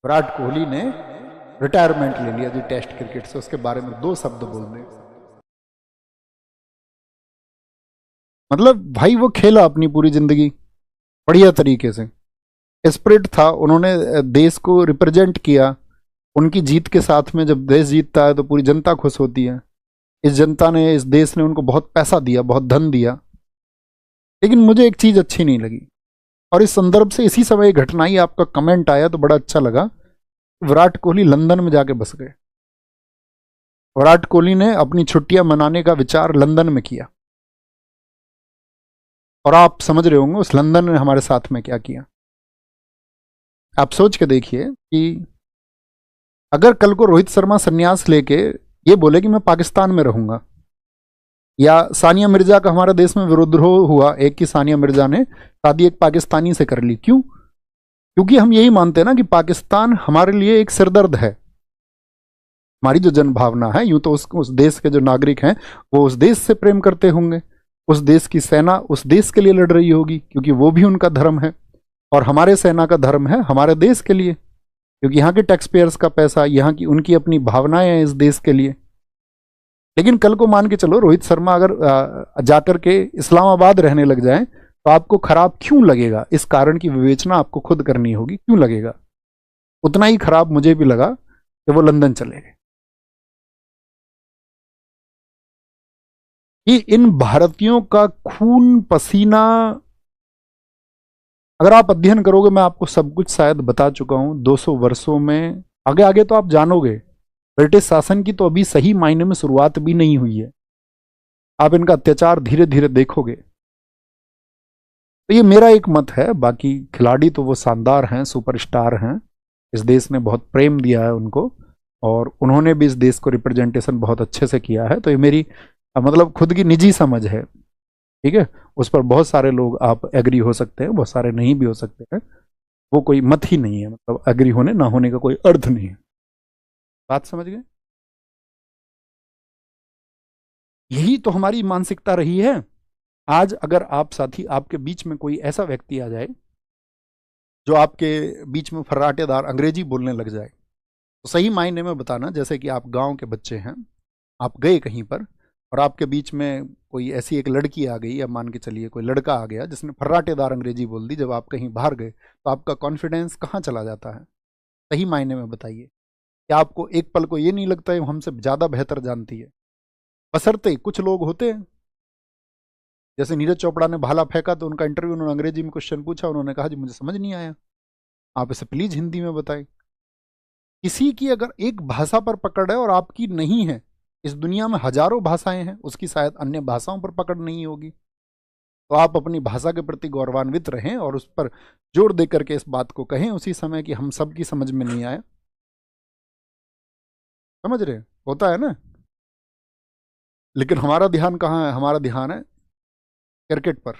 विराट कोहली ने रिटायरमेंट ले लिया जी टेस्ट क्रिकेट से, उसके बारे में 2 शब्द बोल दें। मतलब भाई वो खेला अपनी पूरी जिंदगी बढ़िया तरीके से, स्पिरिट था, उन्होंने देश को रिप्रेजेंट किया। उनकी जीत के साथ में जब देश जीतता है तो पूरी जनता खुश होती है। इस जनता ने, इस देश ने उनको बहुत पैसा दिया, बहुत धन दिया। लेकिन मुझे एक चीज अच्छी नहीं लगी, और इस संदर्भ से इसी समय घटना ही आपका कमेंट आया तो बड़ा अच्छा लगा। विराट कोहली लंदन में जाके बस गए। विराट कोहली ने अपनी छुट्टियां मनाने का विचार लंदन में किया, और आप समझ रहे होंगे उस लंदन ने हमारे साथ में क्या किया। आप सोच के देखिए कि अगर कल को रोहित शर्मा संन्यास लेके ये बोले कि मैं पाकिस्तान में रहूंगा, या सानिया मिर्जा का हमारे देश में विद्रोह हुआ, एक की सानिया मिर्जा ने शादी एक पाकिस्तानी से कर ली, क्यों? क्योंकि हम यही मानते हैं ना कि पाकिस्तान हमारे लिए एक सिरदर्द है। हमारी जो जन भावना है, यूं तो उस देश के जो नागरिक हैं वो उस देश से प्रेम करते होंगे, उस देश की सेना उस देश के लिए लड़ रही होगी क्योंकि वो भी उनका धर्म है, और हमारे सेना का धर्म है हमारे देश के लिए, क्योंकि यहाँ के टैक्स पेयर्स का पैसा, यहाँ की उनकी अपनी भावनाएं हैं इस देश के लिए। लेकिन कल को मान के चलो रोहित शर्मा अगर जाकर के इस्लामाबाद रहने लग जाए तो आपको खराब क्यों लगेगा? इस कारण की विवेचना आपको खुद करनी होगी, क्यों लगेगा। उतना ही खराब मुझे भी लगा कि वो लंदन चले गए। कि इन भारतीयों का खून पसीना, अगर आप अध्ययन करोगे, मैं आपको सब कुछ शायद बता चुका हूं 200 वर्षों में, आगे आगे तो आप जानोगे। ब्रिटिश शासन की तो अभी सही मायने में शुरुआत भी नहीं हुई है, आप इनका अत्याचार धीरे धीरे देखोगे। तो ये मेरा एक मत है, बाकी खिलाड़ी तो वो शानदार हैं, सुपरस्टार हैं, इस देश ने बहुत प्रेम दिया है उनको, और उन्होंने भी इस देश को रिप्रेजेंटेशन बहुत अच्छे से किया है। तो ये मेरी मतलब खुद की निजी समझ है, ठीक है। उस पर बहुत सारे लोग आप एग्री हो सकते हैं, बहुत सारे नहीं भी हो सकते हैं, वो कोई मत ही नहीं है, मतलब एग्री होने ना होने का कोई अर्थ नहीं है। बात समझ गए? यही तो हमारी मानसिकता रही है। आज अगर आप साथी, आपके बीच में कोई ऐसा व्यक्ति आ जाए जो आपके बीच में फर्राटेदार अंग्रेजी बोलने लग जाए, तो सही मायने में बताना, जैसे कि आप गांव के बच्चे हैं, आप गए कहीं पर और आपके बीच में कोई ऐसी एक लड़की आ गई, या मान के चलिए कोई लड़का आ गया जिसने फर्राटेदार अंग्रेजी बोल दी, जब आप कहीं बाहर गए तो आपका कॉन्फिडेंस कहाँ चला जाता है? सही मायने में बताइए। क्या आपको एक पल को ये नहीं लगता है हमसे ज़्यादा बेहतर जानती है? बशर्ते कुछ लोग होते हैं, जैसे नीरज चोपड़ा ने भाला फेंका तो उनका इंटरव्यू, उन्होंने अंग्रेजी में क्वेश्चन पूछा, उन्होंने कहा जी मुझे समझ नहीं आया, आप इसे प्लीज हिंदी में बताएं। किसी की अगर एक भाषा पर पकड़ है और आपकी नहीं है, इस दुनिया में हजारों भाषाएं हैं, उसकी शायद अन्य भाषाओं पर पकड़ नहीं होगी, तो आप अपनी भाषा के प्रति गौरवान्वित रहें और उस पर जोर दे करके इस बात को कहें उसी समय कि हम सबकी समझ में नहीं आया। समझ रहे? होता है ना। लेकिन हमारा ध्यान कहाँ है? हमारा ध्यान है क्रिकेट पर।